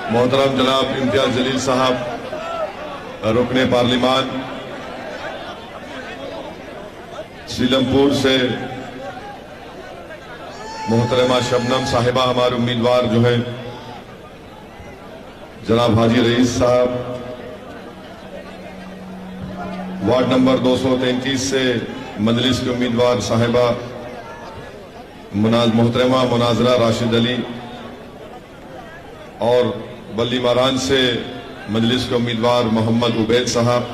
मोहतरम जनाब इम्तियाज जलील साहब, रुकने पार्लिमान सीलमपुर से मोहतरमा शबनम साहिबा, हमारे उम्मीदवार जो है जनाब हाजी रईस साहब, वार्ड नंबर 233 से मजलिस के उम्मीदवार साहिबा मोहतरमा मुनाजरा राशिद अली, और बल्ली मारान से मजलिस के उम्मीदवार मोहम्मद उबैद साहब,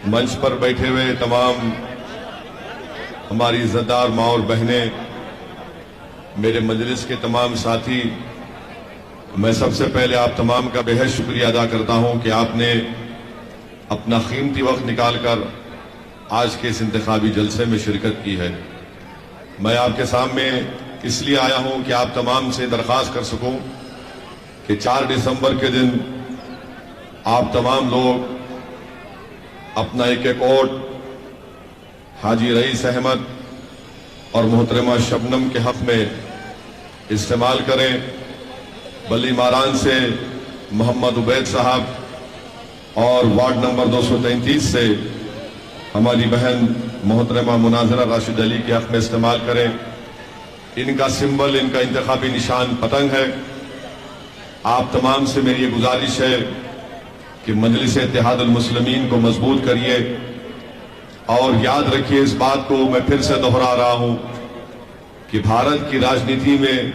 मंच पर बैठे हुए तमाम हमारी इज्जतदार माँ और बहनें, मेरे मजलिस के तमाम साथी, मैं सबसे पहले आप तमाम का बेहद शुक्रिया अदा करता हूं कि आपने अपना कीमती वक्त निकालकर आज के इस इंतखाबी जलसे में शिरकत की है। मैं आपके सामने इसलिए आया हूं कि आप तमाम से दरख्वास्त कर सकूं कि 4 दिसंबर के दिन आप तमाम लोग अपना एक एक वोट हाजी रईस अहमद और मोहतरमा शबनम के हक में इस्तेमाल करें। बल्ली मारान से मोहम्मद उबैद साहब और वार्ड नंबर 233 से हमारी बहन मोहतरमा मुनाजरा राशिद अली के हक में इस्तेमाल करें। इनका सिंबल, इनका इंतखाबी निशान पतंग है। आप तमाम से मेरी ये गुजारिश है कि मजलिस इत्तेहादुल मुस्लिमीन को मजबूत करिए, और याद रखिए, इस बात को मैं फिर से दोहरा रहा हूं कि भारत की राजनीति में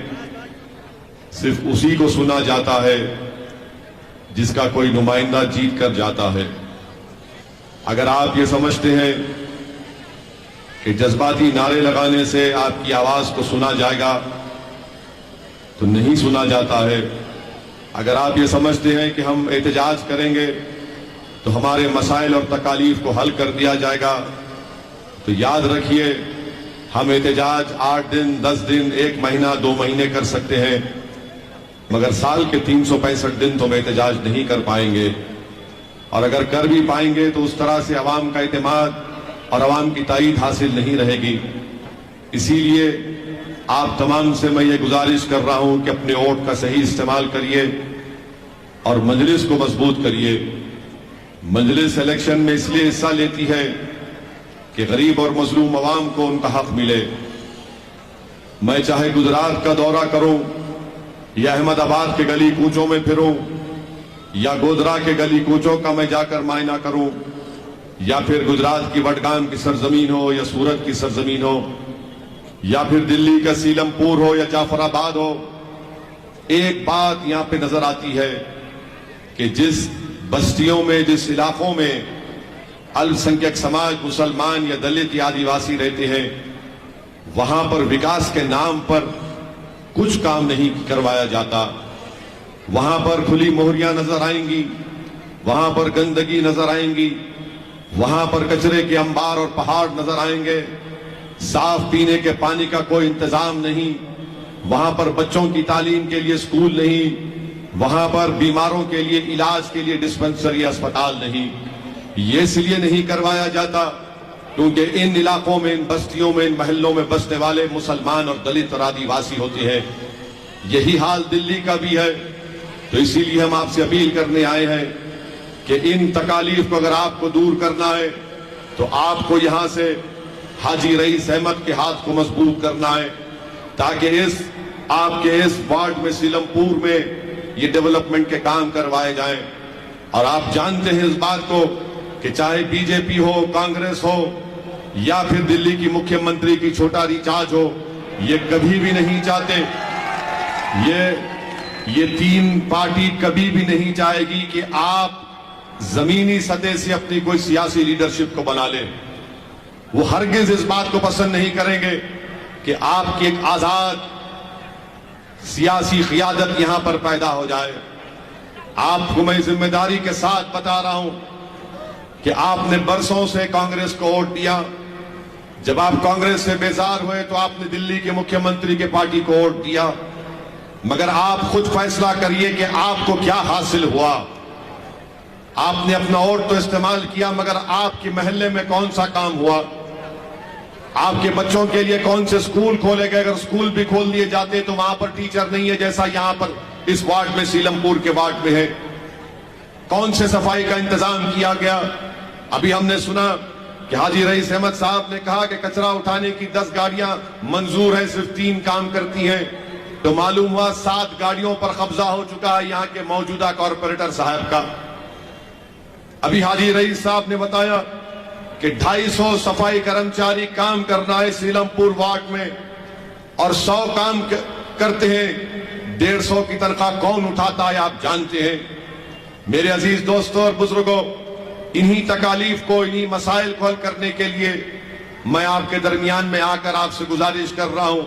सिर्फ उसी को सुना जाता है जिसका कोई नुमाइंदा जीत कर जाता है। अगर आप ये समझते हैं कि जज्बाती नारे लगाने से आपकी आवाज को सुना जाएगा, तो नहीं सुना जाता है। अगर आप ये समझते हैं कि हम एहतजाज करेंगे तो हमारे मसाइल और तकालीफ को हल कर दिया जाएगा, तो याद रखिए, हम एहतजाज 8 दिन, 10 दिन, 1 महीना, 2 महीने कर सकते हैं, मगर साल के 365 दिन तो हम एहतजाज नहीं कर पाएंगे। और अगर कर भी पाएंगे तो उस तरह से अवाम का इत्मीनान और अवाम की ताईद हासिल नहीं रहेगी। इसीलिए आप तमाम से मैं ये गुजारिश कर रहा हूं कि अपने वोट का सही इस्तेमाल करिए और मजलिस को मजबूत करिए। मजलिस इलेक्शन में इसलिए हिस्सा लेती है कि गरीब और मजलूम अवाम को उनका हक मिले। मैं चाहे गुजरात का दौरा करूं, या अहमदाबाद के गली कूचों में फिरूं, या गोधरा के गली कूचों का मैं जाकर मायना करूं, या फिर गुजरात की वडगाम की सरजमीन हो, या सूरत की सरजमीन हो, या फिर दिल्ली का सीलमपुर हो, या जाफराबाद हो, एक बात यहां पे नजर आती है कि जिस बस्तियों में, जिस इलाकों में अल्पसंख्यक समाज, मुसलमान या दलित या आदिवासी रहते हैं, वहां पर विकास के नाम पर कुछ काम नहीं करवाया जाता। वहां पर खुली मोहरियां नजर आएंगी, वहां पर गंदगी नजर आएंगी, वहां पर कचरे के अंबार और पहाड़ नजर आएंगे, साफ पीने के पानी का कोई इंतजाम नहीं, वहां पर बच्चों की तालीम के लिए स्कूल नहीं, वहां पर बीमारों के लिए इलाज के लिए डिस्पेंसरी अस्पताल नहीं। ये इसलिए नहीं करवाया जाता क्योंकि इन इलाकों में, इन बस्तियों में, इन महल्लों में बसने वाले मुसलमान और दलित और आदिवासी होते हैं। यही हाल दिल्ली का भी है। तो इसीलिए हम आपसे अपील करने आए हैं कि इन तकालीफ को अगर आपको दूर करना है तो आपको यहां से हाजी रईस अहमद के हाथ को मजबूत करना है, ताकि आपके इस वार्ड में, सीलमपुर में ये डेवलपमेंट के काम करवाए जाएं। और आप जानते हैं इस बात को कि चाहे बीजेपी हो, कांग्रेस हो, या फिर दिल्ली की मुख्यमंत्री की छोटा रिचार्ज हो, ये कभी भी नहीं चाहते, ये 3 पार्टी कभी भी नहीं चाहेगी कि आप जमीनी सतह से अपनी कोई सियासी लीडरशिप को बना लें। वो हरगिज इस बात को पसंद नहीं करेंगे कि आपकी एक आजाद सियासी क़ियादत यहां पर पैदा हो जाए। आपको मैं जिम्मेदारी के साथ बता रहा हूं कि आपने बरसों से कांग्रेस को वोट दिया। जब आप कांग्रेस से बेजार हुए तो आपने दिल्ली के मुख्यमंत्री के पार्टी को वोट दिया, मगर आप खुद फैसला करिए कि आपको क्या हासिल हुआ। आपने अपना वोट तो इस्तेमाल किया, मगर आपके मोहल्ले में कौन सा काम हुआ? आपके बच्चों के लिए कौन से स्कूल खोले गए? अगर स्कूल भी खोल दिए जाते तो वहां पर टीचर नहीं है, जैसा यहां पर इस वार्ड में, सीलमपुर के वार्ड में है। कौन से सफाई का इंतजाम किया गया? अभी हमने सुना कि हाजी रईस अहमद साहब ने कहा कि कचरा उठाने की 10 गाड़ियां मंजूर है, सिर्फ 3 काम करती हैं। तो मालूम हुआ 7 गाड़ियों पर कब्जा हो चुका है यहां के मौजूदा कॉरपोरेटर साहब का। अभी हाजी रईस साहब ने बताया कि 250 सफाई कर्मचारी काम करना है सीलमपुर वार्ड में, और 100 काम करते हैं। 150 की तनख्वाह कौन उठाता है आप जानते हैं। मेरे अजीज दोस्तों और बुजुर्गों, इन्हीं तकालीफ को, इन्हीं मसाइल को हल करने के लिए मैं आपके दरमियान में आकर आपसे गुजारिश कर रहा हूं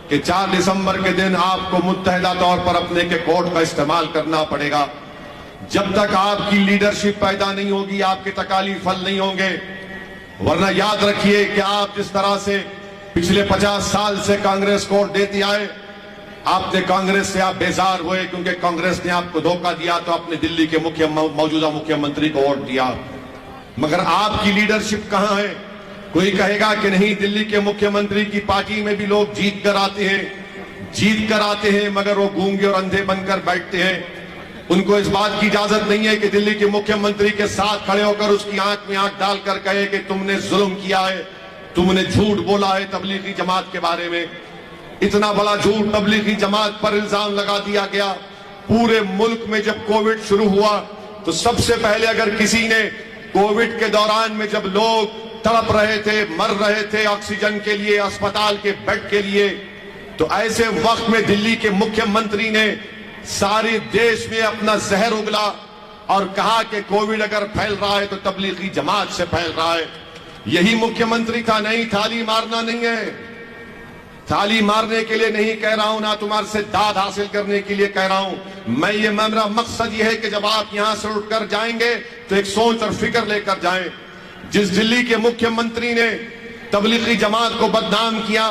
कि 4 दिसंबर के दिन आपको मुत्तहदा तौर पर अपने के कोड का इस्तेमाल करना पड़ेगा। जब तक आपकी लीडरशिप पैदा नहीं होगी, आपके तकालीफ हल नहीं होंगे। वरना याद रखिए कि आप जिस तरह से पिछले 50 साल से कांग्रेस को वोट देते आए, आपने कांग्रेस से आप बेजार हुए क्योंकि कांग्रेस ने आपको धोखा दिया, तो अपने दिल्ली के मौजूदा मुख्यमंत्री को वोट दिया। मगर आपकी लीडरशिप कहां है? कोई कहेगा कि नहीं, दिल्ली के मुख्यमंत्री की पार्टी में भी लोग जीत कर आते हैं, मगर वो गूंगे और अंधे बनकर बैठते हैं। उनको इस बात की इजाजत नहीं है कि दिल्ली के मुख्यमंत्री के साथ खड़े होकर उसकी आंख में आंख डालकर कहे कि तुमने जुल्म किया है, तुमने झूठ बोला है तबलीगी जमात के बारे में। इतना बड़ा झूठ तबलीगी जमात पर इल्जाम लगा दिया गया। पूरे मुल्क में जब कोविड शुरू हुआ तो सबसे पहले अगर किसी ने कोविड के दौरान में जब लोग तड़प रहे थे, मर रहे थे ऑक्सीजन के लिए, अस्पताल के बेड के लिए, तो ऐसे वक्त में दिल्ली के मुख्यमंत्री ने सारे देश में अपना जहर उगला और कहा कि कोविड अगर फैल रहा है तो तबलीगी जमात से फैल रहा है। यही मुख्यमंत्री था। नहीं, थाली मारना नहीं है, थाली मारने के लिए नहीं कह रहा हूं, ना तुम्हारे से दाद हासिल करने के लिए कह रहा हूं। मेरा मकसद यह है कि जब आप यहां से उठकर जाएंगे तो एक सोच और फिक्र लेकर जाएं। जिस दिल्ली के मुख्यमंत्री ने तबलीगी जमात को बदनाम किया,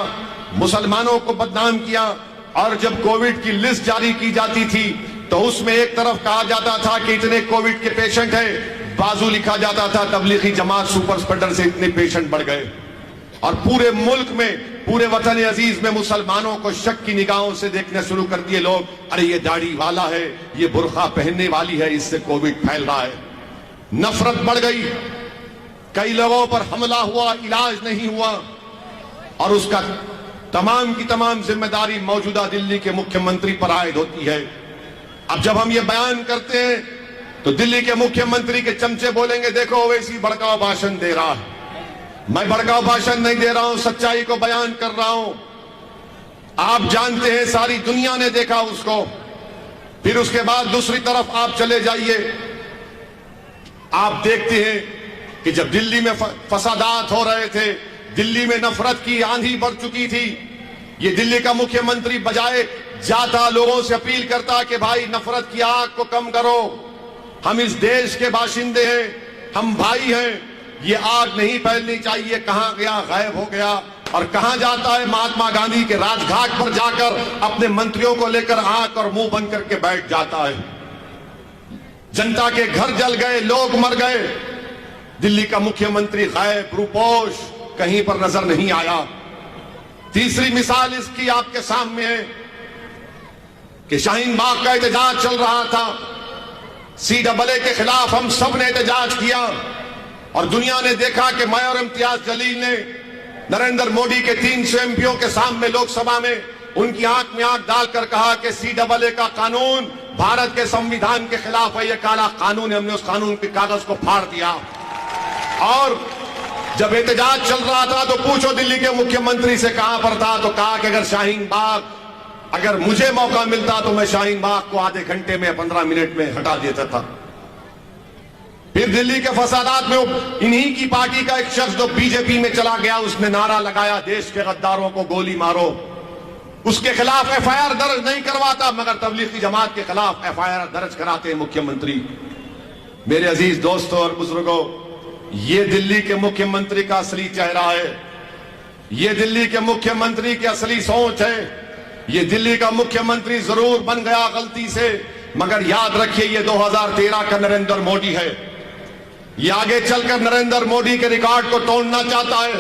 मुसलमानों को बदनाम किया, और जब कोविड की लिस्ट जारी की जाती थी तो उसमें एक तरफ कहा जाता था कि इतने कोविड के पेशेंट हैं, बाजू लिखा जाता था तबलीगी जमात सुपर स्प्रेडर से इतने पेशेंट बढ़ गए। और पूरे मुल्क में, पूरे वतन अजीज में मुसलमानों को शक की निगाहों से देखने शुरू कर दिए लोग। अरे ये दाढ़ी वाला है, ये बुर्का पहनने वाली है, इससे कोविड फैल रहा है। नफरत बढ़ गई, कई लोगों पर हमला हुआ, इलाज नहीं हुआ, और उसका तमाम की तमाम जिम्मेदारी मौजूदा दिल्ली के मुख्यमंत्री पर आयद होती है। अब जब हम ये बयान करते हैं तो दिल्ली के मुख्यमंत्री के चमचे बोलेंगे देखो ओवैसी भड़काऊ भाषण दे रहा है। मैं भड़काऊ भाषण नहीं दे रहा हूं, सच्चाई को बयान कर रहा हूं। आप जानते हैं, सारी दुनिया ने देखा उसको। फिर उसके बाद दूसरी तरफ आप चले जाइए, आप देखते हैं कि जब दिल्ली में फसादात हो रहे थे, दिल्ली में नफरत की आंधी बढ़ चुकी थी, ये दिल्ली का मुख्यमंत्री बजाय जाता लोगों से अपील करता कि भाई नफरत की आग को कम करो, हम इस देश के बाशिंदे हैं, हम भाई हैं, ये आग नहीं फैलनी चाहिए। कहां गया? गायब हो गया। और कहां जाता है? महात्मा गांधी के राजघाट पर जाकर अपने मंत्रियों को लेकर आंख और मुंह बंद करके बैठ जाता है। जनता के घर जल गए, लोग मर गए, दिल्ली का मुख्यमंत्री गायब, रूपोश, कहीं पर नजर नहीं आया। तीसरी मिसाल इसकी आपके सामने है कि शाहीन बाग का एहतजाज चल रहा था, CAA के खिलाफ हम सब ने एहतजाज किया, और दुनिया ने देखा कि मैं और इम्तियाज जलील ने नरेंद्र मोदी के 300 एमपियों के सामने लोकसभा में उनकी आंख में आंख डालकर कहा कि CAA का कानून भारत के संविधान के खिलाफ है, यह काला कानून है। हमने उस कानून के कागज को फाड़ दिया। और जब एहतजाज चल रहा था तो पूछो दिल्ली के मुख्यमंत्री से कहां पर था, तो कहा कि अगर शाहीन बाग, अगर मुझे मौका मिलता तो मैं शाहीन बाग को आधे घंटे में 15 मिनट में हटा देता था। फिर दिल्ली के फसादात में इन्हीं की पार्टी का एक शख्स जो बीजेपी में चला गया, उसने नारा लगाया देश के गद्दारों को गोली मारो। उसके खिलाफ FIR दर्ज नहीं करवाता, मगर तबलीगी जमात के खिलाफ FIR दर्ज कराते हैं मुख्यमंत्री। मेरे अजीज दोस्तों और बुजुर्गों, ये दिल्ली के मुख्यमंत्री का असली चेहरा है, ये दिल्ली के मुख्यमंत्री की असली सोच है। ये दिल्ली का मुख्यमंत्री जरूर बन गया गलती से, मगर याद रखिए ये 2013 का नरेंद्र मोदी है। ये आगे चलकर नरेंद्र मोदी के रिकॉर्ड को तोड़ना चाहता है।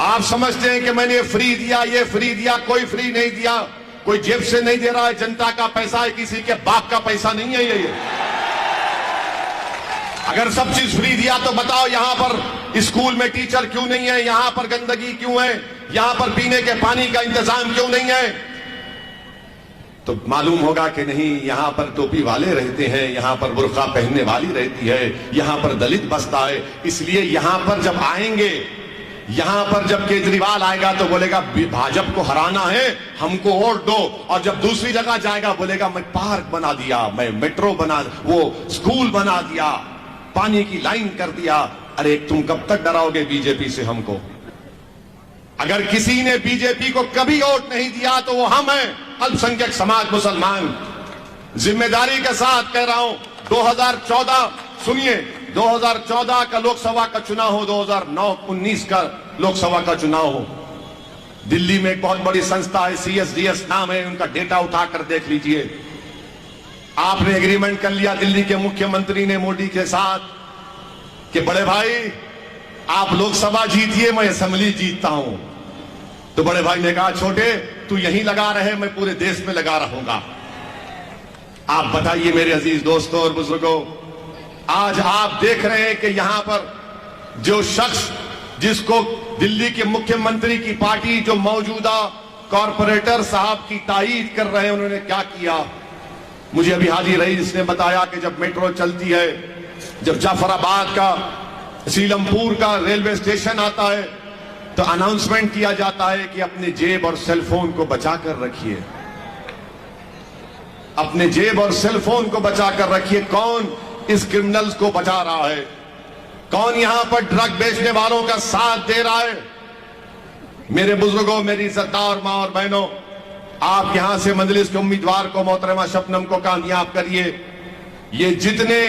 आप समझते हैं कि मैंने फ्री दिया, ये फ्री दिया, कोई फ्री नहीं दिया। कोई जेब से नहीं दे रहा है, जनता का पैसा है, किसी के बाप का पैसा नहीं है ये। अगर सब चीज फ्री दिया तो बताओ यहां पर स्कूल में टीचर क्यों नहीं है, यहां पर गंदगी क्यों है, यहां पर पीने के पानी का इंतजाम क्यों नहीं है? तो मालूम होगा कि नहीं, यहां पर टोपी वाले रहते हैं, यहां पर बुर्का पहनने वाली रहती है, यहां पर दलित बसता है। इसलिए यहां पर जब आएंगे, यहां पर जब केजरीवाल आएगा तो बोलेगा भाजपा को हराना है, हमको वोट दो। और जब दूसरी जगह जाएगा बोलेगा मैं पार्क बना दिया, मैं मेट्रो बना, वो स्कूल बना दिया, पानी की लाइन कर दिया। अरे तुम कब तक डराओगे बीजेपी से हमको? अगर किसी ने बीजेपी को कभी वोट नहीं दिया तो वो हम हैं, अल्पसंख्यक समाज मुसलमान। जिम्मेदारी के साथ कह रहा हूं, 2014 सुनिए, 2014 का लोकसभा का चुनाव हो, 2019 का लोकसभा का चुनाव हो, दिल्ली में एक बहुत बड़ी संस्था है, CSDS नाम है, उनका डेटा उठाकर देख लीजिए। आपने एग्रीमेंट कर लिया दिल्ली के मुख्यमंत्री ने मोदी के साथ कि बड़े भाई आप लोकसभा जीतिए, मैं असेंबली जीतता हूं। तो बड़े भाई ने कहा छोटे तू यहीं लगा रहे, मैं पूरे देश में लगा रहूंगा। आप बताइए मेरे अजीज दोस्तों और बुजुर्गों, आज आप देख रहे हैं कि यहां पर जो शख्स जिसको दिल्ली के मुख्यमंत्री की पार्टी जो मौजूदा कॉरपोरेटर साहब की तायीद कर रहे हैं, उन्होंने क्या किया? मुझे अभी हाजी रईस ने बताया कि जब मेट्रो चलती है, जब जाफराबाद का सीलमपुर का रेलवे स्टेशन आता है तो अनाउंसमेंट किया जाता है कि अपने जेब और सेल फोन को बचाकर रखिए, अपने जेब और सेल फोन को बचाकर रखिए। कौन इस क्रिमिनल्स को बचा रहा है? कौन यहां पर ड्रग बेचने वालों का साथ दे रहा है? मेरे बुजुर्गों, मेरी इज्जतदार मां और बहनों, आप यहां से मजलिस के उम्मीदवार को, मोहतरमा शबनम को कामयाब करिए। ये जितने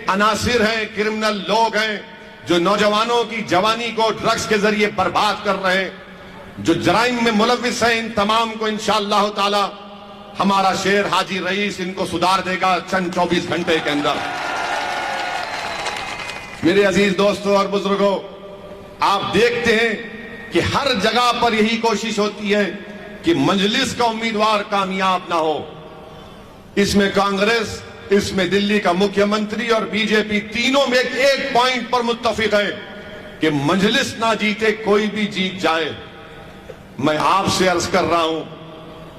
अनासिर हैं, क्रिमिनल लोग हैं जो नौजवानों की जवानी को ड्रग्स के जरिए बर्बाद कर रहे हैं, जो जराइम में मुलविस हैं, इन तमाम को इंशाअल्लाह ताला हमारा शेर हाजी रईस इनको सुधार देगा चंद 24 घंटे के अंदर। मेरे अजीज दोस्तों और बुजुर्गों, आप देखते हैं कि हर जगह पर यही कोशिश होती है कि मजलिस का उम्मीदवार कामयाब ना हो। इसमें कांग्रेस, इसमें दिल्ली का मुख्यमंत्री और बीजेपी तीनों में एक पॉइंट पर मुत्तफिक है कि मजलिस ना जीते, कोई भी जीत जाए। मैं आपसे अर्ज कर रहा हूं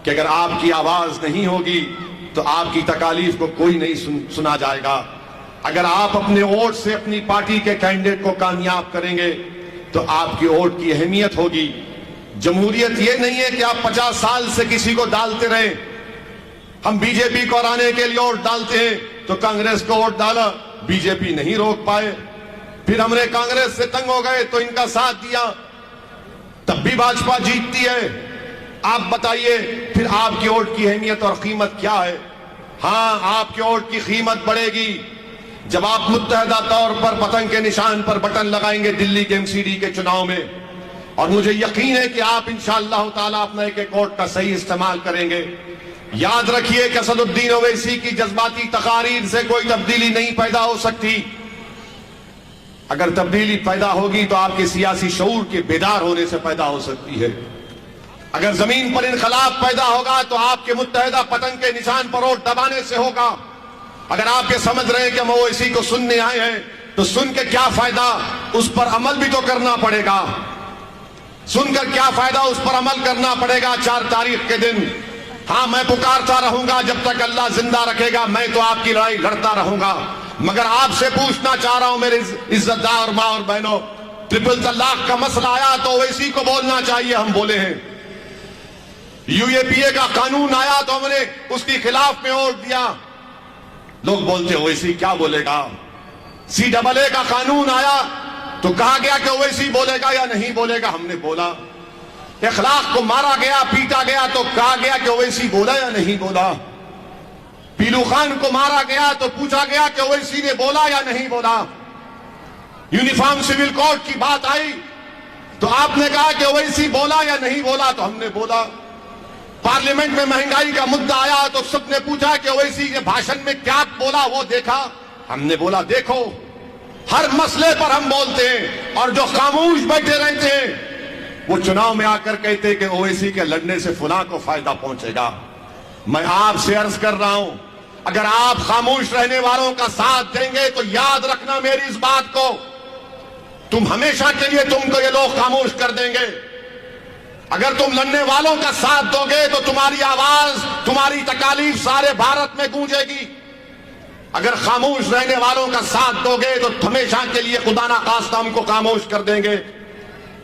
कि अगर आपकी आवाज नहीं होगी तो आपकी तकालीफ को कोई नहीं सुना जाएगा। अगर आप अपने वोट से अपनी पार्टी के कैंडिडेट को कामयाब करेंगे तो आपकी वोट की अहमियत होगी। जमहूरियत ये नहीं है कि आप 50 साल से किसी को डालते रहे। हम बीजेपी को हराने के लिए वोट डालते हैं तो कांग्रेस को वोट डाला, बीजेपी नहीं रोक पाए, फिर हमने कांग्रेस से तंग हो गए तो इनका साथ दिया, तब भी भाजपा जीतती है। आप बताइए फिर आपकी वोट की अहमियत और कीमत क्या है? हां, आपके वोट की कीमत बढ़ेगी जब आप मुत्तहदा तौर पर पतंग के निशान पर बटन लगाएंगे दिल्ली के MCD के चुनाव में। और मुझे यकीन है कि आप इंशाअल्लाह ताला अपना एक वोट का सही इस्तेमाल करेंगे। याद रखिए कि असदुद्दीन ओवैसी की जज्बाती तकारीर से कोई तब्दीली नहीं पैदा हो सकती। अगर तब्दीली पैदा होगी तो आपके सियासी शऊर के बेदार होने से पैदा हो सकती है। अगर जमीन पर इनकलाब पैदा होगा तो आपके मुत्तहदा पतंग के निशान पर वोट दबाने से होगा। अगर आप ये समझ रहे हैं कि हम ओवैसी को सुनने आए हैं तो सुन के क्या फायदा, उस पर अमल भी तो करना पड़ेगा। सुनकर क्या फायदा, उस पर अमल करना पड़ेगा 4 तारीख के दिन। हां, मैं पुकारता रहूंगा जब तक अल्लाह जिंदा रखेगा, मैं तो आपकी लड़ाई लड़ता रहूंगा। मगर आपसे पूछना चाह रहा हूं मेरे इज्जतदार मां और बहनों, ट्रिपल तलाक का मसला आया तो ओवैसी को बोलना चाहिए, हम बोले हैं। UAPA का कानून आया तो हमने उसके खिलाफ में वोट दिया। लोग बोलते ओवैसी क्या बोलेगा। CAA का कानून आया तो कहा गया कि ओवैसी बोलेगा या नहीं बोलेगा, हमने बोला। इखलाक को मारा गया, पीटा गया तो कहा गया कि ओवैसी बोला या नहीं बोला। पीलू खान को मारा गया तो पूछा गया कि ओवैसी ने बोला या नहीं बोला। यूनिफॉर्म सिविल कोड की बात आई तो आपने कहा कि ओवैसी बोला या नहीं बोला, तो हमने बोला। पार्लियामेंट में महंगाई का मुद्दा आया तो सबने पूछा कि ओवैसी ने भाषण में क्या बोला, वो देखा, हमने बोला देखो। हर मसले पर हम बोलते हैं और जो खामोश बैठे रहते हैं वो चुनाव में आकर कहते हैं कि ओवैसी के लड़ने से फुला को फायदा पहुंचेगा। मैं आपसे अर्ज कर रहा हूं, अगर आप खामोश रहने वालों का साथ देंगे तो याद रखना मेरी इस बात को, तुम हमेशा के लिए तुमको ये लोग खामोश कर देंगे। अगर तुम लड़ने वालों का साथ दोगे तो तुम्हारी आवाज, तुम्हारी तकालीफ सारे भारत में गूंजेगी। अगर खामोश रहने वालों का साथ दोगे तो हमेशा के लिए खुदा ना खास्ता हमको खामोश कर देंगे।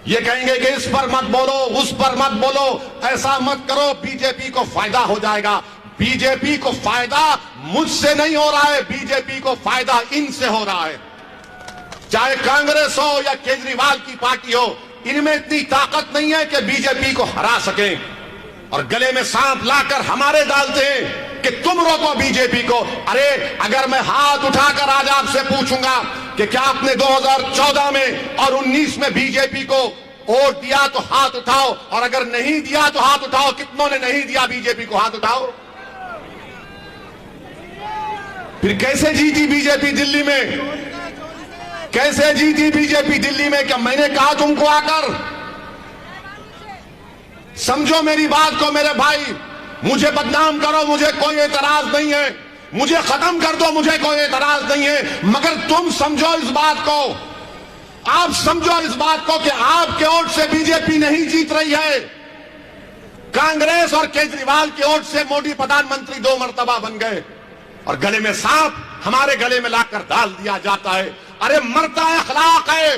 ये कहेंगे कि इस पर मत बोलो, उस पर मत बोलो, ऐसा मत करो, बीजेपी को फायदा हो जाएगा। बीजेपी को फायदा मुझसे नहीं हो रहा है, बीजेपी को फायदा इनसे हो रहा है। चाहे कांग्रेस हो या केजरीवाल की पार्टी हो, इनमें इतनी ताकत नहीं है कि बीजेपी को हरा सकें, और गले में सांप लाकर हमारे डालते हैं कि तुम रोको बीजेपी को। अरे अगर मैं हाथ उठाकर आज आपसे पूछूंगा कि क्या आपने 2014 में और 19 में बीजेपी को वोट दिया तो हाथ उठाओ, और अगर नहीं दिया तो हाथ उठाओ। कितनों ने नहीं दिया बीजेपी को, हाथ उठाओ। फिर कैसे जीती बीजेपी दिल्ली में? कैसे जीती बीजेपी दिल्ली में? क्या मैंने कहा तुमको आकर? समझो मेरी बात को मेरे भाई, मुझे बदनाम करो, मुझे कोई एतराज नहीं है, मुझे खत्म कर दो, मुझे कोई एतराज नहीं है, मगर तुम समझो इस बात को, आप समझो इस बात को कि आपके वोट से बीजेपी नहीं जीत रही है। कांग्रेस और केजरीवाल के वोट से मोदी प्रधानमंत्री 2 मर्तबा बन गए, और गले में सांप हमारे गले में लाकर डाल दिया जाता है। अरे मरता अखलाक है,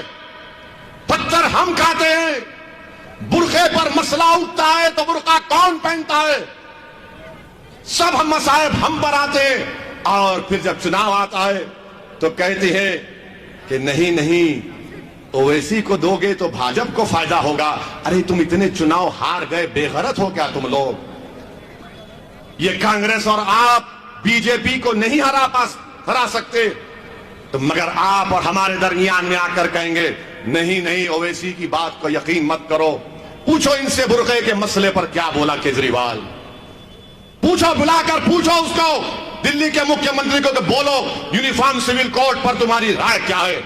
पत्थर हम खाते हैं, बुरखे पर मसला उठता है तो बुरका कौन पहनता है? सब हम मसाइब हम पर आते हैं, और फिर जब चुनाव आता है तो कहते हैं कि नहीं नहीं, ओवैसी को दोगे तो भाजपा को फायदा होगा। अरे तुम इतने चुनाव हार गए, बेगैरत हो क्या तुम लोग? ये कांग्रेस और आप बीजेपी को नहीं हरा सकते, तो मगर आप और हमारे दरमियान में आकर कहेंगे नहीं नहीं, ओवैसी की बात को यकीन मत करो। पूछो इनसे बुरखे के मसले पर क्या बोला केजरीवाल, पूछो, बुलाकर पूछो उसको, दिल्ली के मुख्यमंत्री को, कि बोलो यूनिफॉर्म सिविल कोड पर तुम्हारी राय क्या है,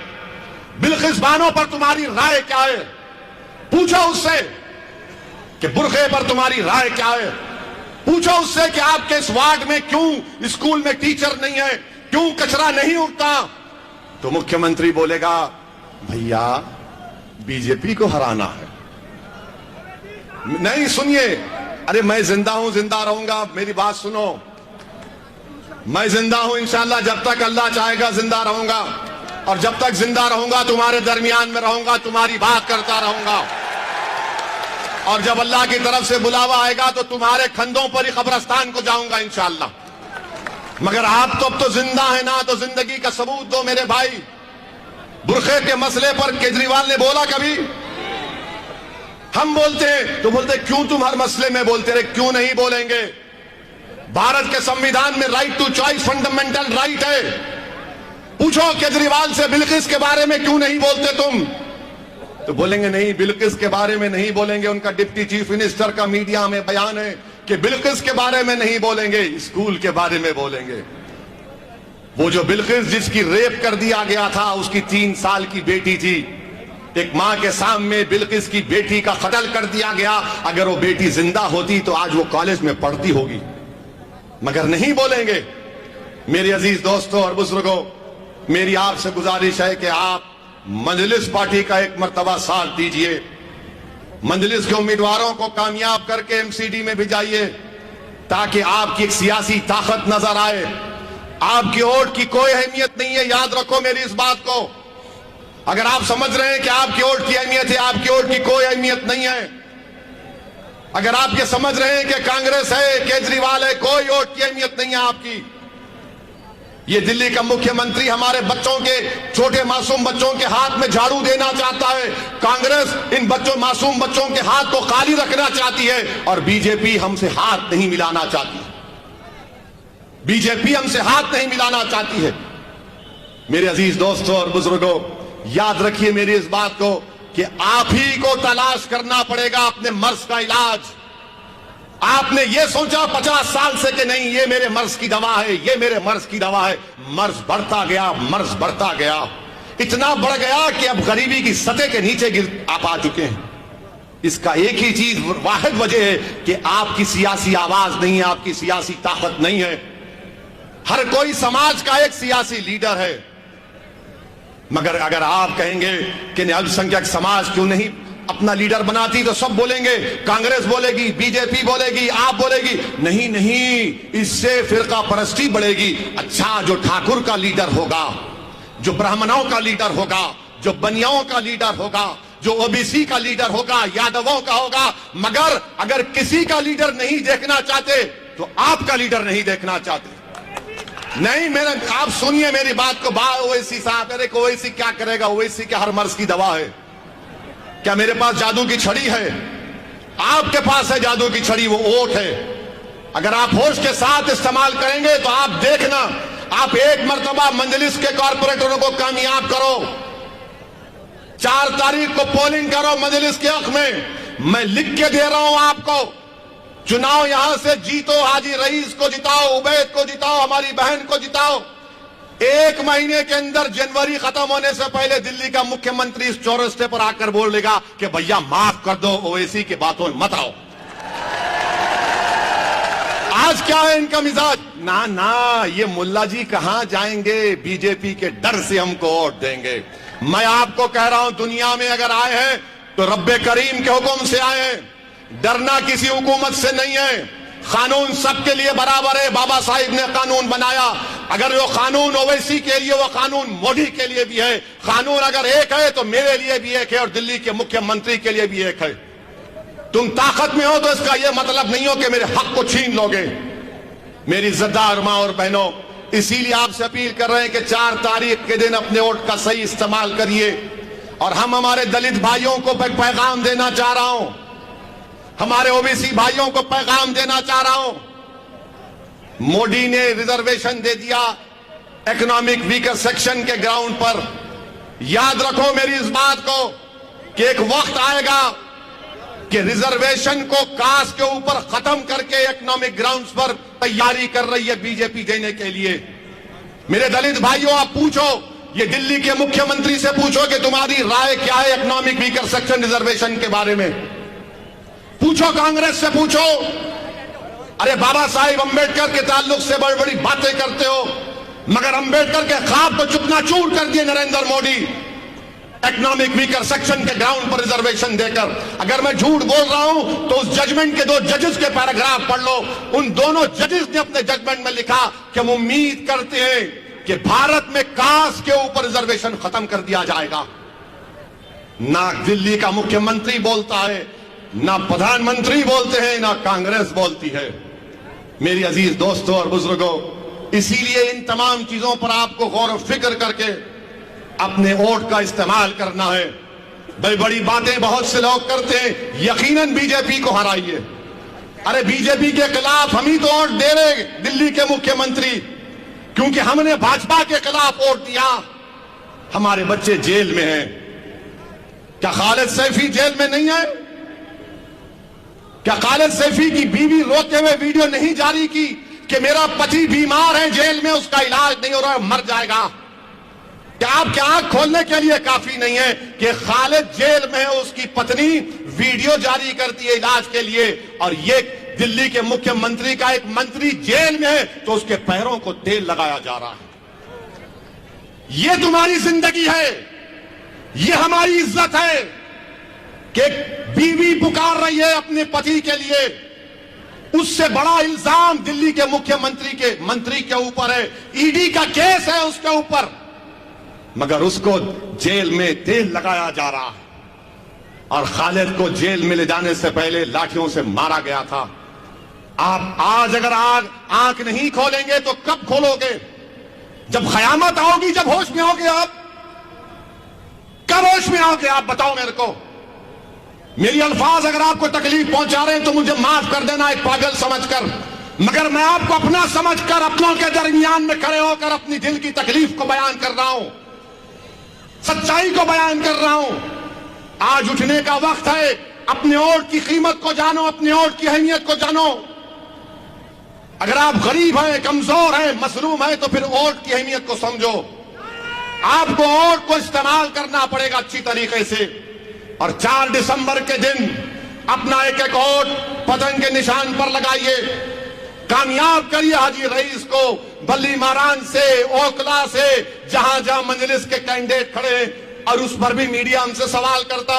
बिल्किस बानो पर तुम्हारी राय क्या है? पूछो उससे कि बुरखे पर तुम्हारी राय क्या है। पूछो उससे कि आपके इस वार्ड में क्यों स्कूल में टीचर नहीं है, क्यों कचरा नहीं उठता? तो मुख्यमंत्री बोलेगा भैया बीजेपी को हराना है। नहीं, सुनिए, अरे मैं जिंदा हूं, जिंदा रहूंगा, मेरी बात सुनो, मैं जिंदा हूं इंशाअल्लाह, जब तक अल्लाह चाहेगा जिंदा रहूंगा, और जब तक जिंदा रहूंगा तुम्हारे दरमियान में रहूंगा, तुम्हारी बात करता रहूंगा, और जब अल्लाह की तरफ से बुलावा आएगा तो तुम्हारे खंदों पर ही कब्रिस्तान को जाऊंगा इंशाअल्लाह। मगर आप तो अब तो जिंदा है ना, तो जिंदगी का सबूत दो मेरे भाई। बुरखे के मसले पर केजरीवाल ने बोला कभी? हम बोलते हैं तो बोलते क्यों तुम हर मसले में बोलते रहे? क्यों नहीं बोलेंगे? भारत के संविधान में right to choice fundamental right है। पूछो केजरीवाल से बिल्किस के बारे में क्यों नहीं बोलते तुम? तो बोलेंगे नहीं, बिल्किस के बारे में नहीं बोलेंगे, उनका डिप्टी चीफ मिनिस्टर का मीडिया में बयान है कि बिल्किस के बारे में नहीं बोलेंगे, स्कूल के बारे में बोलेंगे। वो जो बिल्किस जिसकी रेप कर दिया गया था, उसकी 3 साल की बेटी थी, एक मां के सामने बिल्किस की बेटी का कत्ल कर दिया गया। अगर वो बेटी जिंदा होती तो आज वो कॉलेज में पढ़ती होगी, मगर नहीं बोलेंगे। मेरे अजीज दोस्तों और बुजुर्गों, मेरी आपसे गुजारिश है कि आप मजलिस पार्टी का एक मर्तबा साथ दीजिए, मजलिस के उम्मीदवारों को कामयाब करके एमसीडी में भिजाइए, ताकि आपकी एक सियासी ताकत नजर आए। आपकी वोट की कोई अहमियत नहीं है, याद रखो मेरी इस बात को। अगर आप समझ रहे हैं कि आपकी वोट की अहमियत है, आपकी वोट की कोई अहमियत नहीं है। अगर आप ये समझ रहे हैं कि कांग्रेस है, केजरीवाल है, कोई वोट की अहमियत नहीं है आपकी। ये दिल्ली का मुख्यमंत्री हमारे बच्चों के, छोटे मासूम बच्चों के हाथ में झाड़ू देना चाहता है। कांग्रेस इन मासूम बच्चों के हाथ को खाली रखना चाहती है, और बीजेपी हमसे हाथ नहीं मिलाना चाहती। बीजेपी हमसे हाथ नहीं मिलाना चाहती है। मेरे अजीज दोस्तों और बुजुर्गों, याद रखिए मेरी इस बात को कि आप ही को तलाश करना पड़ेगा अपने मर्ज का इलाज। आपने ये सोचा 50 साल से कि नहीं ये मेरे मर्ज की दवा है, ये मेरे मर्ज की दवा है। मर्ज बढ़ता गया, मर्ज बढ़ता गया, इतना बढ़ गया कि अब गरीबी की सतह के नीचे आप आ चुके हैं। इसका एक ही चीज, वाहिद वजह है कि आपकी सियासी आवाज नहीं है, आपकी सियासी ताकत नहीं है। हर कोई समाज का एक सियासी लीडर है, मगर अगर आप कहेंगे कि अल्पसंख्यक समाज क्यों नहीं अपना लीडर बनाती, तो सब बोलेंगे, कांग्रेस बोलेगी, बीजेपी बोलेगी, आप बोलेगी। नहीं नहीं, इससे फिरका परस्ती बढ़ेगी। अच्छा, जो ठाकुर का लीडर होगा, जो ब्राह्मणों का लीडर होगा, जो बनियाओं का लीडर होगा, जो ओबीसी का लीडर होगा, यादवों का होगा, मगर अगर किसी का लीडर नहीं देखना चाहते तो आपका लीडर नहीं देखना चाहते। नहीं, मेरे आप सुनिए मेरी बात को। ओवैसी साहब, अरे ओवैसी क्या करेगा? ओवैसी के हर मर्ज की दवा है। क्या मेरे पास जादू की छड़ी है? आपके पास है जादू की छड़ी, वो वोट है। अगर आप होश के साथ इस्तेमाल करेंगे तो आप देखना, आप एक मर्तबा मंजलिस के कॉर्पोरेटरों को कामयाब करो, 4 तारीख को पोलिंग करो मजलिस के हक में। मैं लिख के दे रहा हूं आपको, चुनाव यहां से जीतो, हाजी रईस को जिताओ, उबैद को जिताओ, हमारी बहन को जिताओ। 1 महीने के अंदर जनवरी खत्म होने से पहले दिल्ली का मुख्यमंत्री इस चौरस्ते पर आकर बोल देगा कि भैया माफ कर दो, ओवैसी की बातों में मत आओ। आज क्या है इनका मिजाज? ना ना, ये मुल्ला जी कहां जाएंगे, बीजेपी के डर से हमको वोट देंगे। मैं आपको कह रहा हूं, दुनिया में अगर आए हैं तो रब्बे करीम के हुक्म से आए हैं। डरना किसी हुकूमत से नहीं है। कानून सबके लिए बराबर है। बाबा साहिब ने कानून बनाया, अगर वो कानून ओवैसी के लिए, वो कानून मोदी के लिए भी है। कानून अगर एक है तो मेरे लिए भी एक है और दिल्ली के मुख्यमंत्री के लिए भी एक है। तुम ताकत में हो तो इसका यह मतलब नहीं हो कि मेरे हक को छीन लोगे। मेरी इज्जतदार मां और बहनों, इसीलिए आपसे अपील कर रहे हैं कि 4 तारीख के दिन अपने वोट का सही इस्तेमाल करिए। और हम हमारे दलित भाइयों को पैगाम देना चाह रहा हूं, हमारे ओबीसी भाइयों को पैगाम देना चाह रहा हूं। मोदी ने रिजर्वेशन दे दिया इकोनॉमिक वीकर सेक्शन के ग्राउंड पर। याद रखो मेरी इस बात को कि एक वक्त आएगा कि रिजर्वेशन को कास्ट के ऊपर खत्म करके इकोनॉमिक ग्राउंड्स पर तैयारी कर रही है बीजेपी देने के लिए। मेरे दलित भाइयों, आप पूछो, ये दिल्ली के मुख्यमंत्री से पूछो कि तुम्हारी राय क्या है इकोनॉमिक वीकर सेक्शन रिजर्वेशन के बारे में। पूछो, कांग्रेस से पूछो। अरे बाबा साहिब अंबेडकर के ताल्लुक से बड़ी बड़ी बातें करते हो, मगर अंबेडकर के ख्वाब को चुकनाचूर कर दिए Narendra Modi economic weaker section के ग्राउंड पर रिजर्वेशन देकर। अगर मैं झूठ बोल रहा हूं तो उस जजमेंट के 2 जजेस के पैराग्राफ पढ़ लो। उन दोनों जजेस ने अपने जजमेंट में लिखा कि हम उम्मीद करते हैं कि भारत में कास्ट के ऊपर रिजर्वेशन खत्म कर दिया जाएगा। ना दिल्ली का मुख्यमंत्री बोलता है, ना प्रधानमंत्री बोलते हैं, ना कांग्रेस बोलती है। मेरी अजीज दोस्तों और बुजुर्गों, इसीलिए इन तमाम चीजों पर आपको गौर और फिक्र करके अपने वोट का इस्तेमाल करना है। बड़ी बड़ी बातें बहुत से लोग करते हैं, यकीनन बीजेपी को हराइए। अरे बीजेपी के खिलाफ हम ही तो वोट दे रहे दिल्ली के मुख्यमंत्री, क्योंकि हमने भाजपा के खिलाफ वोट दिया। हमारे बच्चे जेल में हैं। क्या खालिद सैफी जेल में नहीं है? क्या खालिद सैफी की बीवी रोते हुए वीडियो नहीं जारी की कि मेरा पति बीमार है, जेल में, उसका इलाज नहीं हो रहा है, मर जाएगा? क्या आपकी आंख खोलने के लिए काफी नहीं है कि खालिद जेल में है, उसकी पत्नी वीडियो जारी करती है इलाज के लिए, और ये दिल्ली के मुख्यमंत्री का एक मंत्री जेल में है तो उसके पैरों को तेल लगाया जा रहा है। ये तुम्हारी जिंदगी है, ये हमारी इज्जत है कि बीवी पुकार रही है अपने पति के लिए। उससे बड़ा इल्जाम दिल्ली के मंत्री के ऊपर है, ईडी का केस है उसके ऊपर, मगर उसको जेल में तेल लगाया जा रहा है। और खालिद को जेल में ले जाने से पहले लाठियों से मारा गया था। आप आज अगर आंख नहीं खोलेंगे तो कब खोलोगे? जब कयामत आओगी, जब होश में आओगे आप? कब होश में आओगे आप? बताओ मेरे को। मेरी अल्फाज अगर आपको तकलीफ पहुंचा रहे हैं तो मुझे माफ कर देना, एक पागल समझकर, मगर मैं आपको अपना समझकर, अपनों के दरमियान में खड़े होकर अपनी दिल की तकलीफ को बयान कर रहा हूं, सच्चाई को बयान कर रहा हूं। आज उठने का वक्त है। अपने वोट की कीमत को जानो, अपने वोट की अहमियत को जानो। अगर आप गरीब हैं, कमजोर हैं, मसरूम हैं, तो फिर वोट की अहमियत को समझो। आपको वोट को इस्तेमाल करना पड़ेगा अच्छी तरीके से। और 4 दिसंबर के दिन अपना एक एक वोट पतंग के निशान पर लगाइए, कामयाब करिए हाजी रईस को बल्ली मारान से, ओखला से, जहां जहां मजलिस के कैंडिडेट खड़े हैं। और उस पर भी मीडिया हमसे सवाल करता,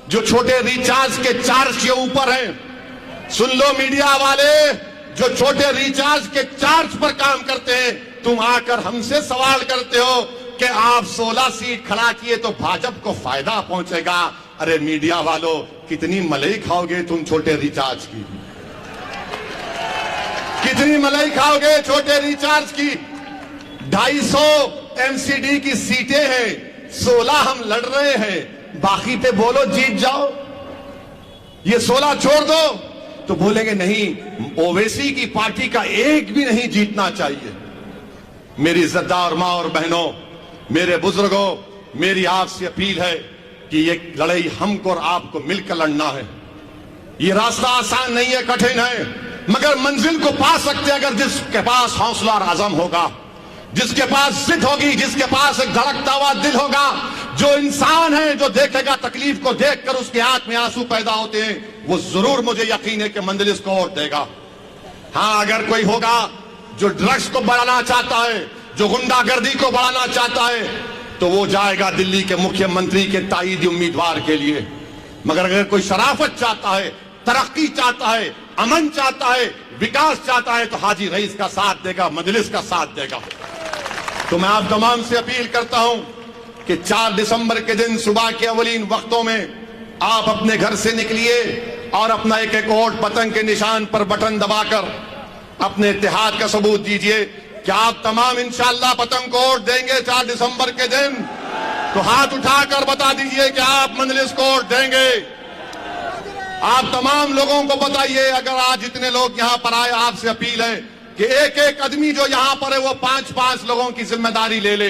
जो छोटे रिचार्ज के चार्ज के ऊपर हैं, सुन लो मीडिया वाले, जो छोटे रिचार्ज के चार्ज पर काम करते हैं, तुम आकर हमसे सवाल करते हो कि आप 16 सीट खड़ा किए तो भाजपा को फायदा पहुंचेगा। अरे मीडिया वालों, कितनी मलाई खाओगे तुम छोटे रिचार्ज की? कितनी मलाई खाओगे छोटे रिचार्ज की? 250 एमसीडी की सीटें हैं, 16 हम लड़ रहे हैं, बाकी पे बोलो जीत जाओ, ये 16 छोड़ दो, तो बोलेंगे नहीं, ओवैसी की पार्टी का एक भी नहीं जीतना चाहिए। मेरी इज्जतदार मां और बहनों, मेरे बुजुर्गों, मेरी आपसे अपील है कि ये लड़ाई हमको और आपको मिलकर लड़ना है। ये रास्ता आसान नहीं है, कठिन है, मगर मंजिल को पा सकते हैं अगर जिसके पास हौसला और आजम होगा, जिसके पास जिद होगी, जिसके पास एक धड़कता हुआ दिल होगा। जो इंसान है जो देखेगा तकलीफ को देखकर उसके आंख में आंसू पैदा होते हैं, वो जरूर मुझे यकीन है कि मंजिल को वोट देगा। हाँ, अगर कोई होगा जो ड्रग्स को बढ़ाना चाहता है, जो गुंडागर्दी को बढ़ाना चाहता है, तो वो जाएगा दिल्ली के मुख्यमंत्री के ताईदी उम्मीदवार के लिए। मगर अगर कोई शराफत चाहता है, तरक्की चाहता है, अमन चाहता है, विकास चाहता है, तो हाजी रईस का साथ देगा, मजलिस का साथ देगा। तो मैं आप तमाम से अपील करता हूं कि 4 दिसंबर के दिन सुबह के अवलीन वक्तों में आप अपने घर से निकलिए और अपना एक एक वोट पतंग के निशान पर बटन दबाकर अपने इत्तेहाद का सबूत दीजिए। क्या आप तमाम इंशाअल्लाह पतंग को वोट देंगे 4 दिसंबर के दिन? तो हाथ उठाकर बता दीजिए कि आप मजलिस को वोट देंगे। आप तमाम लोगों को बताइए, अगर आज जितने लोग यहां पर आए, आपसे अपील है कि एक एक आदमी जो यहां पर है वो 5-5 लोगों की जिम्मेदारी ले ले,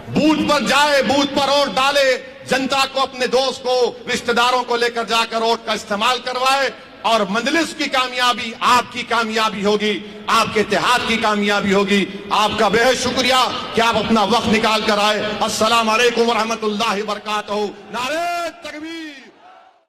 बूथ पर जाए, बूथ पर वोट डाले, जनता को, अपने दोस्त को, रिश्तेदारों को लेकर जाकर वोट का इस्तेमाल करवाए। और मजलिस की कामयाबी आपकी कामयाबी होगी, आपके इत्तेहाद की कामयाबी होगी। आपका बेहद शुक्रिया कि आप अपना वक्त निकाल कर आए। अस्सलाम वालेकुम व रहमतुल्लाहि व बरकातहू। नारे तकबीर।